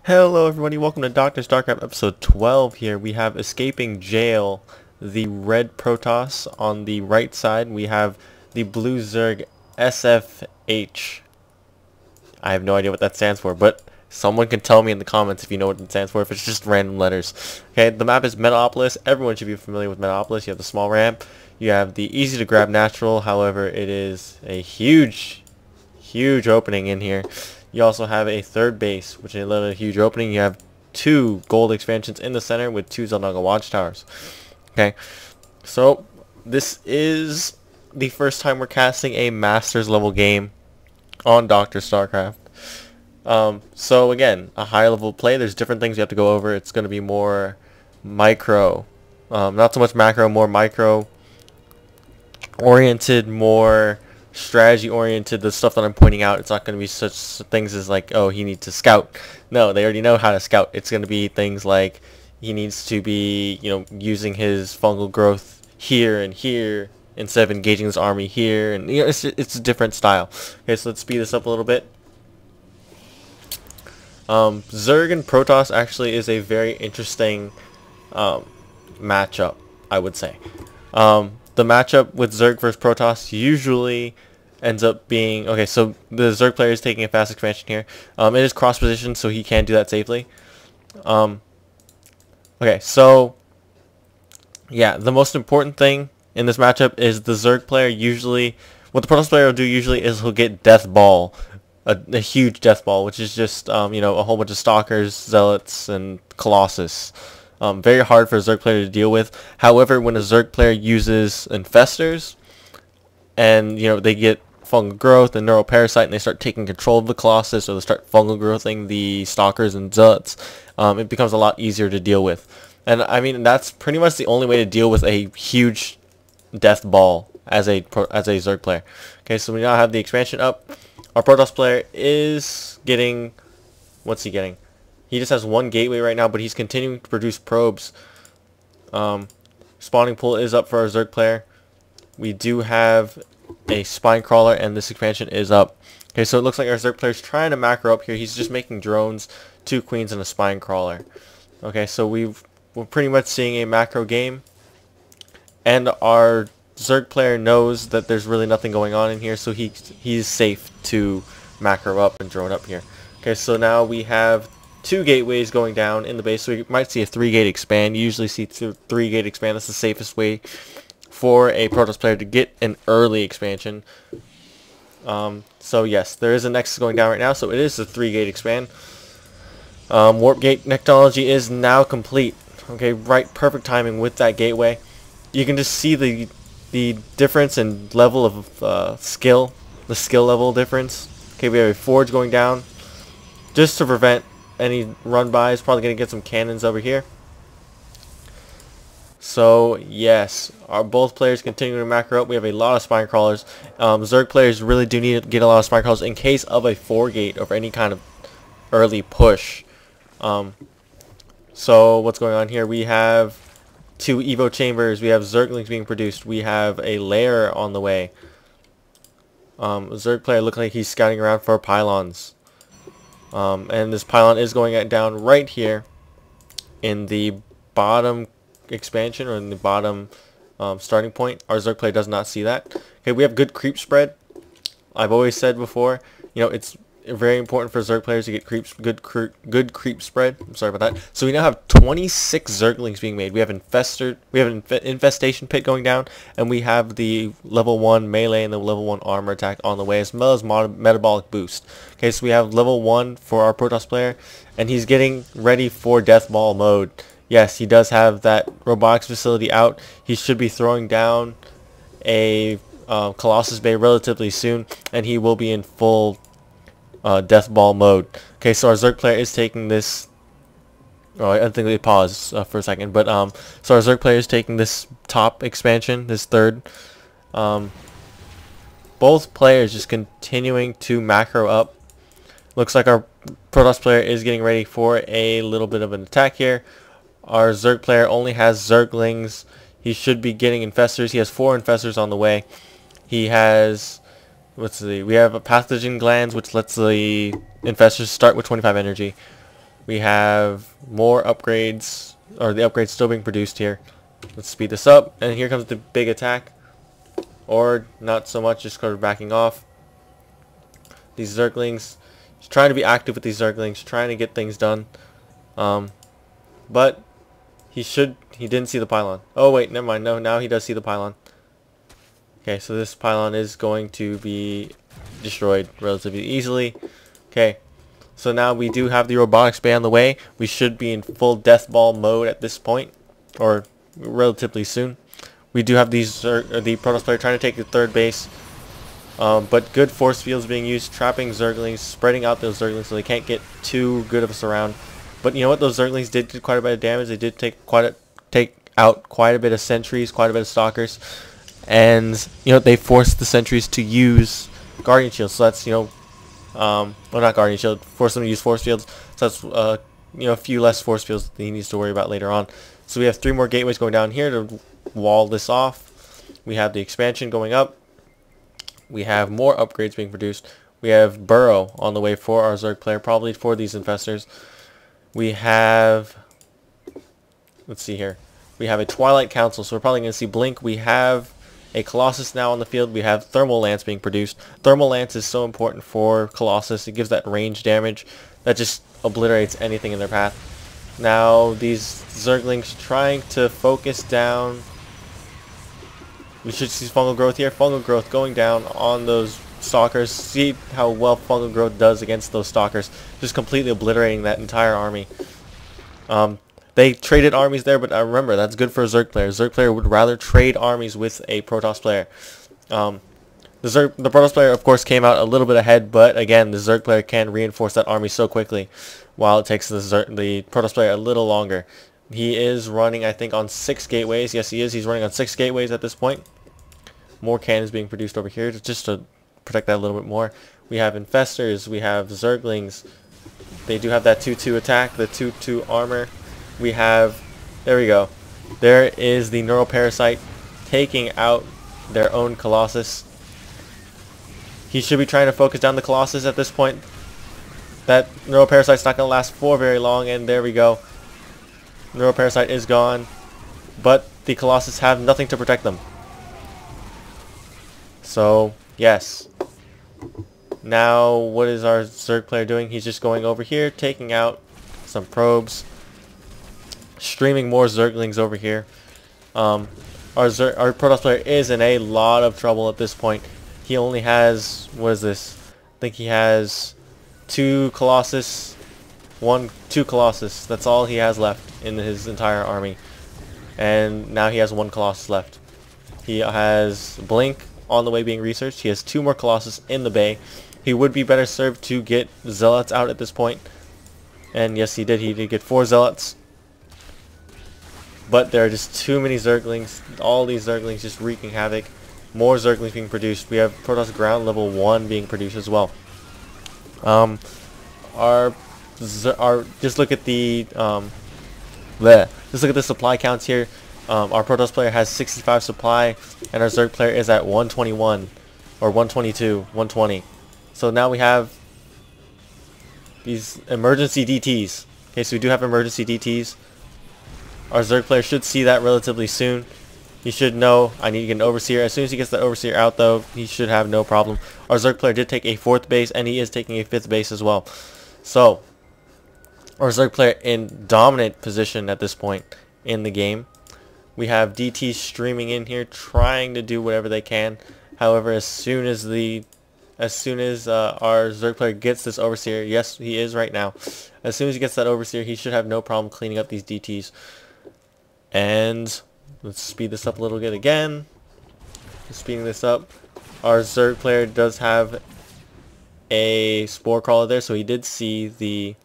Hello everybody, welcome to Dr.Starcraft episode 12 here. We have Escaping Jail, the red Protoss on the right side. We have the blue Zerg SFH. I have no idea what that stands for, but someone can tell me in the comments if you know what it stands for, if it's just random letters. Okay, the map is Metalopolis. Everyone should be familiar with Metalopolis. You have the small ramp. You have the easy to grab natural, however it is a huge opening in here. You also have a third base, which is another huge opening. You have two gold expansions in the center with two Zelnaga watchtowers. Okay, so this is the first time we're casting a Masters level game on Dr.Starcraft. So again, a high level play. There's different things you have to go over. It's going to be more micro, not so much macro, more micro oriented, more strategy oriented. The stuff that I'm pointing out, it's not going to be such things as like, oh, he needs to scout. No, they already know how to scout. It's going to be things like he needs to be, using his fungal growth here and here instead of engaging his army here, and it's a different style. Okay, so let's speed this up a little bit. Zerg and Protoss actually is a very interesting matchup, I would say. The matchup with Zerg versus Protoss usually ends up being, okay, so the Zerg player is taking a fast expansion here. It is cross position, so he can do that safely. Okay, so yeah, the most important thing in this matchup is the Zerg player usually, what the Protoss player will do usually is he'll get Death Ball, a huge Death Ball, which is just a whole bunch of Stalkers, Zealots, and Colossus. Very hard for a Zerg player to deal with. However, when a Zerg player uses Infestors, and they get fungal growth and neuroparasite, and they start taking control of the Colossus, or they start fungal growthing the Stalkers and Zealots, it becomes a lot easier to deal with. And I mean, that's pretty much the only way to deal with a huge Death Ball as a Zerg player. Okay, so we now have the expansion up. Our Protoss player is getting, what's he getting? He just has one gateway right now, but he's continuing to produce probes. Spawning pool is up for our Zerg player. We do have a spine crawler, and this expansion is up. Okay, so it looks like our Zerg player is trying to macro up here. He's just making drones, 2 queens, and a spine crawler. Okay, so we're pretty much seeing a macro game, and our Zerg player knows that there's really nothing going on in here, so he's safe to macro up and drone up here. Okay, so now we have 2 gateways going down in the base, so we might see a 3-gate expand. You usually see 3-gate expand. That's the safest way for a Protoss player to get an early expansion. So yes, there is a Nexus going down right now, so it is a 3-gate expand. Warp gate technology is now complete. Okay, right, perfect timing with that gateway. You can just see the difference in level of skill, the skill level difference. Okay, we have a forge going down just to prevent any run-bys. Probably going to get some cannons over here. So yes, both players continue to macro up. We have a lot of spine crawlers. Zerg players really do need to get a lot of spine crawlers in case of a 4-gate or any kind of early push. So what's going on here? We have 2 Evo chambers. We have Zerglings being produced. We have a lair on the way. Zerg player looks like he's scouting around for pylons. And this pylon is going down right here in the bottom expansion, or in the bottom starting point. Our Zerg player does not see that. Okay, we have good creep spread. I've always said before, it's very important for Zerg players to get good creep spread. I'm sorry about that. So we now have 26 Zerglings being made. We have an infestation pit going down, and we have the level 1 melee and the level 1 armor attack on the way, as well as metabolic boost. Okay, so we have level 1 for our Protoss player, and he's getting ready for Death Ball mode. Yes, he does have that robotics facility out. He should be throwing down a Colossus Bay relatively soon, and he will be in full Death Ball mode. Okay, so our Zerg player is taking this. Oh, I think they paused for a second, but so our Zerg player is taking this top expansion, this third. Both players just continuing to macro up. Looks like our Protoss player is getting ready for a little bit of an attack here. Our Zerg player only has Zerglings. He should be getting Infestors. He has 4 Infestors on the way. He has, let's see, we have a pathogen glands, which lets the Infestors start with 25 energy. We have more upgrades, or the upgrades still being produced here. Let's speed this up, and here comes the big attack. Or not so much, just because we're backing off. These Zerglings, he's trying to be active with these Zerglings, trying to get things done. But he didn't see the pylon. Oh wait, never mind. No, now he does see the pylon. Okay, so this pylon is going to be destroyed relatively easily. Okay, so now we do have the robotics bay on the way. We should be in full death ball mode at this point, or relatively soon. We do have the Protoss player trying to take the third base, but good force fields being used, trapping Zerglings, spreading out those Zerglings so they can't get too good of a surround. But you know what? Those Zerglings did quite a bit of damage. They did take out quite a bit of sentries, quite a bit of stalkers, and you know they forced the sentries to use Guardian Shields. So that's well, not Guardian Shield, force them to use force fields. So that's a few less force fields that he needs to worry about later on. So we have 3 more gateways going down here to wall this off. We have the expansion going up. We have more upgrades being produced. We have Burrow on the way for our Zerg player, probably for these infestors. We have, let's see here, we have a Twilight Council, so we're probably going to see Blink. We have a Colossus now on the field. We have Thermal Lance being produced. Thermal Lance is so important for Colossus. It gives that range damage that just obliterates anything in their path. Now these Zerglings trying to focus down. We should see fungal growth here. Fungal growth going down on those stalkers. See how well fungal growth does against those stalkers. Just completely obliterating that entire army. They traded armies there, but remember, that's good for a Zerg player. A Zerg player would rather trade armies with a Protoss player. The Protoss player, of course, came out a little bit ahead, but again, the Zerg player can reinforce that army so quickly, while it takes the Protoss player a little longer. He is running, I think, on 6 gateways. Yes, he is. He's running on 6 gateways at this point. More cannons being produced over here just to protect that a little bit more. We have infestors. We have Zerglings. They do have that 2-2 attack, the 2-2 armor. We have, there we go. There is the Neuroparasite taking out their own Colossus. He should be trying to focus down the Colossus at this point. That Neuroparasite's not going to last for very long, and there we go. Neuroparasite is gone, but the Colossus have nothing to protect them. So, yes. Now, what is our Zerg player doing? He's just going over here, taking out some probes, streaming more Zerglings over here. Our Protoss player is in a lot of trouble at this point. He only has, what is this? I think he has 2 Colossus. 2 Colossus. That's all he has left in his entire army. And now he has 1 Colossus left. He has Blink on the way being researched. He has 2 more Colossus in the bay. He would be better served to get Zealots out at this point. And yes, he did. He did get 4 Zealots. But there are just too many Zerglings. All these Zerglings just wreaking havoc. More Zerglings being produced. We have Protoss ground level 1 being produced as well. Just look at the just look at the supply counts here. Our Protoss player has 65 supply, and our Zerg player is at 121 or 122, 120. So now we have these emergency DTs. Okay, so we do have emergency DTs. Our Zerg player should see that relatively soon. He should know, I need to get an Overseer. As soon as he gets that Overseer out, though, he should have no problem. Our Zerg player did take a 4th base, and he is taking a 5th base as well. So, our Zerg player in dominant position at this point in the game. We have DTs streaming in here, trying to do whatever they can. However, as soon as our Zerg player gets this Overseer, yes, he is right now. As soon as he gets that Overseer, he should have no problem cleaning up these DTs. And let's speed this up a little bit again. Speeding this up. Our Zerg player does have a Spore Crawler there, so he did see the